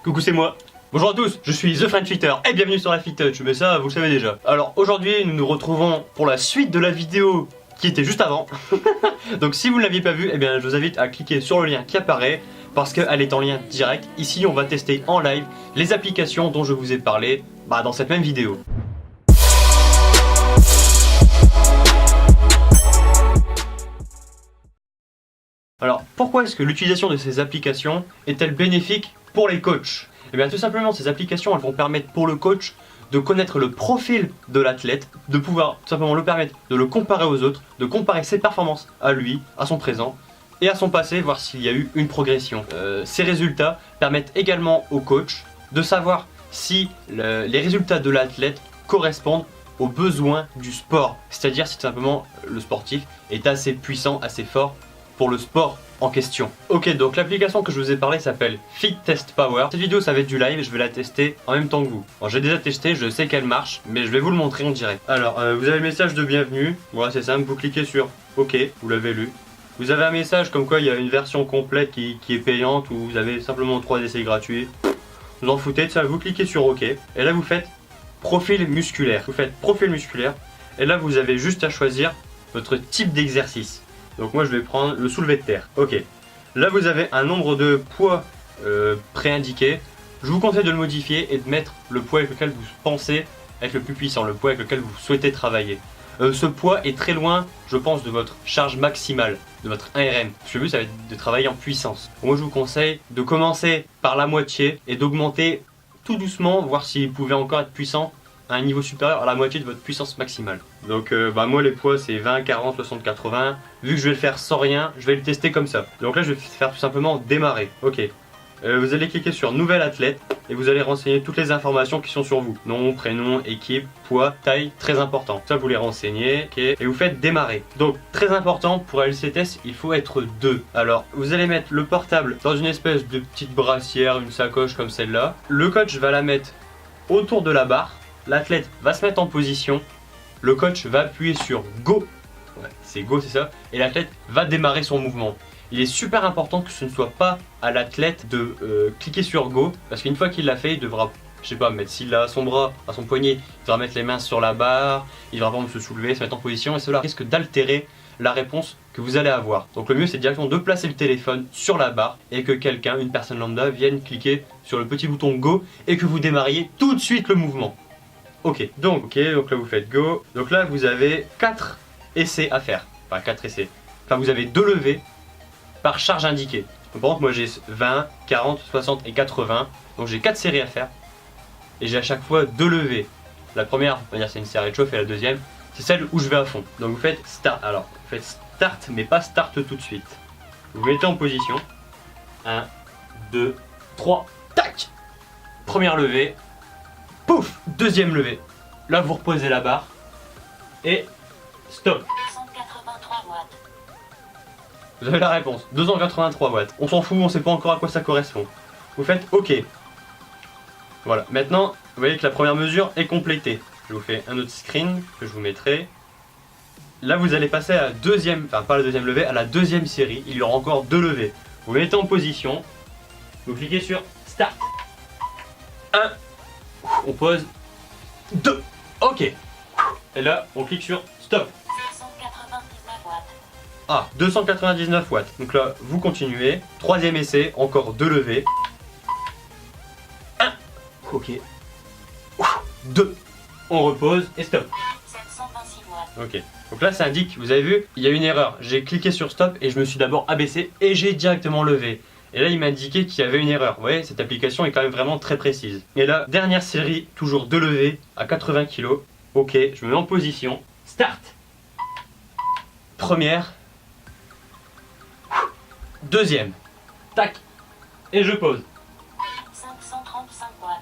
Coucou, c'est moi. Bonjour à tous, je suis The French Fitter et bienvenue sur la Fit Touch, mais ça vous le savez déjà. Alors aujourd'hui nous nous retrouvons pour la suite de la vidéo qui était juste avant. Donc si vous ne l'aviez pas vue, eh bien je vous invite à cliquer sur le lien qui apparaît parce qu'elle est en lien direct. Ici on va tester en live les applications dont je vous ai parlé dans cette même vidéo. Alors pourquoi est-ce que l'utilisation de ces applications est-elle bénéfique pour les coachs? Eh bien tout simplement ces applications elles vont permettre pour le coach de connaître le profil de l'athlète, de pouvoir tout simplement le permettre de le comparer aux autres, de comparer ses performances à lui, à son présent et à son passé, voir s'il y a eu une progression. Ces résultats permettent également au coach de savoir si les résultats de l'athlète correspondent aux besoins du sport, c'est-à-dire si tout simplement le sportif est assez puissant, assez fort pour le sport en question. Ok, donc l'application que je vous ai parlé s'appelle Fit Test Power. Cette vidéo ça va être du live et je vais la tester en même temps que vous. Bon, j'ai déjà testé, je sais qu'elle marche, mais je vais vous le montrer en direct. Alors, vous avez le message de bienvenue. Voilà, c'est simple, vous cliquez sur OK, vous l'avez lu. Vous avez un message comme quoi il y a une version complète qui est payante ou vous avez simplement 3 essais gratuits. Vous en foutez de ça, vous cliquez sur OK. Et là vous faites profil musculaire. Vous faites profil musculaire. Et là vous avez juste à choisir votre type d'exercice. Donc moi je vais prendre le soulevé de terre. Ok. Là vous avez un nombre de poids préindiqué. Je vous conseille de le modifier et de mettre le poids avec lequel vous pensez être le plus puissant, le poids avec lequel vous souhaitez travailler. Ce poids est très loin, je pense, de votre charge maximale, de votre 1RM. Parce que le but ça va être de travailler en puissance. Moi je vous conseille de commencer par la moitié et d'augmenter tout doucement, voir si vous pouvez encore être puissant à un niveau supérieur à la moitié de votre puissance maximale. Donc moi les poids c'est 20, 40, 60, 80. Vu que je vais le faire sans rien, je vais le tester comme ça. Donc là je vais faire tout simplement démarrer. Ok. Vous allez cliquer sur nouvel athlète et vous allez renseigner toutes les informations qui sont sur vous. Nom, prénom, équipe, poids, taille, très important. Ça vous les renseignez, ok. Et vous faites démarrer. Donc très important pour LCTS, il faut être 2. Alors vous allez mettre le portable dans une espèce de petite brassière, une sacoche comme celle-là. Le coach va la mettre autour de la barre. L'athlète va se mettre en position, le coach va appuyer sur Go, ouais, c'est Go c'est ça, et l'athlète va démarrer son mouvement. Il est super important que ce ne soit pas à l'athlète de cliquer sur Go, parce qu'une fois qu'il l'a fait, il devra, je sais pas, mettre s'il a son bras à son poignet, il devra mettre les mains sur la barre, il devra se soulever, se mettre en position, et cela risque d'altérer la réponse que vous allez avoir. Donc le mieux c'est directement de placer le téléphone sur la barre et que quelqu'un, une personne lambda, vienne cliquer sur le petit bouton Go et que vous démarriez tout de suite le mouvement. Ok, donc là vous faites Go. Donc là vous avez 4 essais à faire. Enfin 4 essais. Enfin vous avez 2 levées par charge indiquée. Donc, par exemple moi j'ai 20, 40, 60 et 80. Donc j'ai 4 séries à faire. Et j'ai à chaque fois 2 levées. La première, on va dire c'est une série de chauffe et la deuxième, c'est celle où je vais à fond. Donc vous faites Start. Alors vous faites Start mais pas Start tout de suite. Vous mettez en position. 1, 2, 3, tac. Première levée. Pouf, deuxième levée. Là vous reposez la barre et stop. 283 watts. Vous avez la réponse, 283 watts. On s'en fout, on sait pas encore à quoi ça correspond. Vous faites OK. Voilà, maintenant vous voyez que la première mesure est complétée. Je vous fais un autre screen que je vous mettrai. Là vous allez passer à la deuxième, enfin pas la deuxième levée, à la deuxième série. Il y aura encore 2 levées. Vous mettez en position, vous cliquez sur Start. 1. On pose 2. Ok. Et là, on clique sur Stop. 299 watts. Ah, 299 watts. Donc là, vous continuez. Troisième essai, encore 2 levées. 1. Ok. 2. On repose et stop. 726 watts. Ok. Donc là, ça indique, vous avez vu, il y a une erreur. J'ai cliqué sur Stop et je me suis d'abord abaissé et j'ai directement levé. Et là, il m'a indiqué qu'il y avait une erreur. Vous voyez, cette application est quand même vraiment très précise. Et là, dernière série, toujours 2 levées à 80 kg. Ok, je me mets en position. Start. Première. Deuxième. Tac. Et je pose. 535 watts.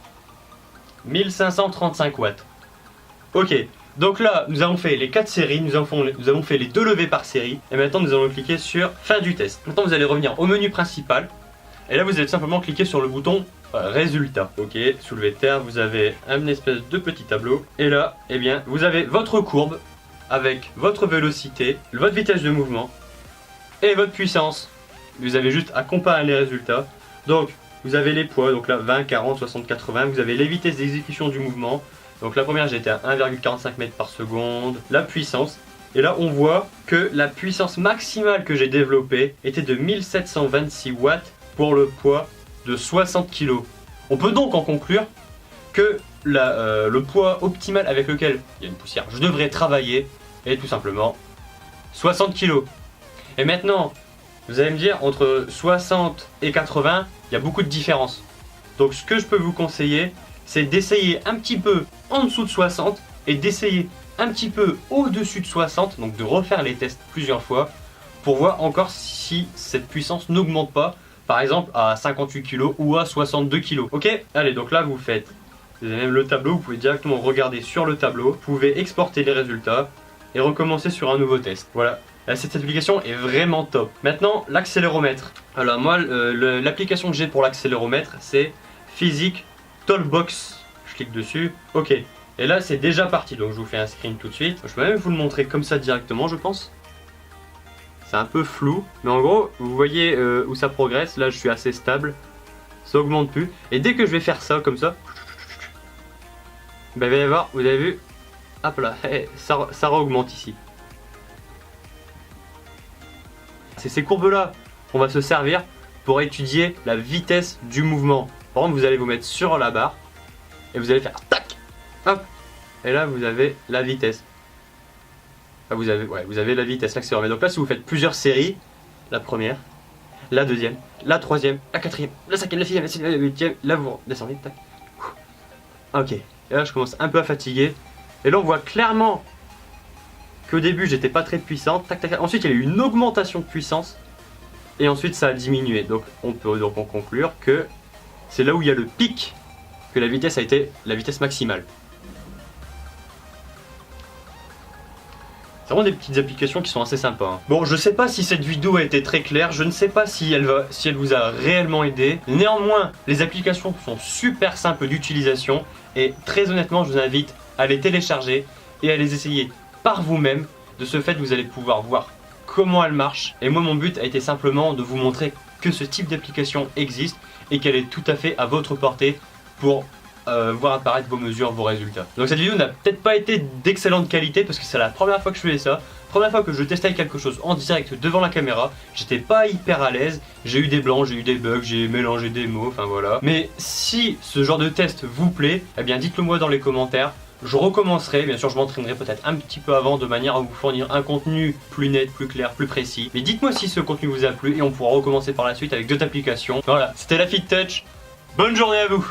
1535 watts. Ok. Donc là, nous avons fait les 4 séries, nous avons fait les 2 levées par série. Et maintenant, nous allons cliquer sur fin du test. Maintenant, vous allez revenir au menu principal. Et là, vous allez simplement cliquer sur le bouton résultat. Ok, soulevé de terre, vous avez un espèce de petit tableau. Et là, eh bien, vous avez votre courbe avec votre vélocité, votre vitesse de mouvement et votre puissance. Vous avez juste à comparer les résultats. Donc, vous avez les poids, donc là 20, 40, 60, 80, vous avez les vitesses d'exécution du mouvement. Donc la première j'étais à 1,45 mètres par seconde, la puissance. Et là on voit que la puissance maximale que j'ai développée était de 1726 watts pour le poids de 60 kg. On peut donc en conclure que le poids optimal avec lequel il y a une poussière, je devrais travailler est tout simplement 60 kg. Et maintenant, vous allez me dire, entre 60 et 80, il y a beaucoup de différence. Donc ce que je peux vous conseiller, c'est d'essayer un petit peu en dessous de 60 et d'essayer un petit peu au-dessus de 60, donc de refaire les tests plusieurs fois pour voir encore si cette puissance n'augmente pas, par exemple à 58 kg ou à 62 kg. Ok, allez, donc là vous faites, vous avez même le tableau, vous pouvez directement regarder sur le tableau, vous pouvez exporter les résultats et recommencer sur un nouveau test. Voilà, là, cette application est vraiment top. Maintenant, l'accéléromètre. Alors moi, l'application que j'ai pour l'accéléromètre, c'est Physique Tollbox. Je clique dessus, ok. Et là, c'est déjà parti, donc je vous fais un screen tout de suite. Je peux même vous le montrer comme ça directement, je pense. C'est un peu flou, mais en gros, vous voyez où ça progresse. Là, je suis assez stable, ça augmente plus. Et dès que je vais faire ça, comme ça, ben, il va y avoir, vous avez vu, hop là, ça augmente ici. C'est ces courbes-là qu'on va se servir pour étudier la vitesse du mouvement. Par exemple, vous allez vous mettre sur la barre et vous allez faire tac, hop, et là vous avez la vitesse. Là, vous avez la vitesse, l'accéléromètre. Donc là, si vous faites plusieurs séries, la première, la deuxième, la troisième, la quatrième, la cinquième, la sixième, la septième, la huitième, là vous descendez, tac. Ok, et là je commence un peu à fatiguer. Et là on voit clairement qu'au début j'étais pas très puissant, tac, tac, tac. Ensuite il y a eu une augmentation de puissance et ensuite ça a diminué. Donc on peut donc en conclure que c'est là où il y a le pic que la vitesse a été la vitesse maximale. C'est vraiment des petites applications qui sont assez sympas. Hein. Bon, je sais pas si cette vidéo a été très claire, je ne sais pas si elle vous a réellement aidé. Néanmoins, les applications sont super simples d'utilisation et très honnêtement, je vous invite à les télécharger et à les essayer par vous-même. De ce fait, vous allez pouvoir voir comment elles marchent. Et moi, mon but a été simplement de vous montrer que ce type d'application existe et qu'elle est tout à fait à votre portée pour voir apparaître vos mesures, vos résultats. Donc cette vidéo n'a peut-être pas été d'excellente qualité parce que c'est la première fois que je faisais ça, première fois que je testais quelque chose en direct devant la caméra, j'étais pas hyper à l'aise, j'ai eu des blancs, j'ai eu des bugs, j'ai mélangé des mots, enfin voilà. Mais si ce genre de test vous plaît, eh bien dites-le moi dans les commentaires. Je recommencerai, bien sûr je m'entraînerai peut-être un petit peu avant de manière à vous fournir un contenu plus net, plus clair, plus précis. Mais dites-moi si ce contenu vous a plu et on pourra recommencer par la suite avec d'autres applications. Voilà, c'était la FitTouch, bonne journée à vous.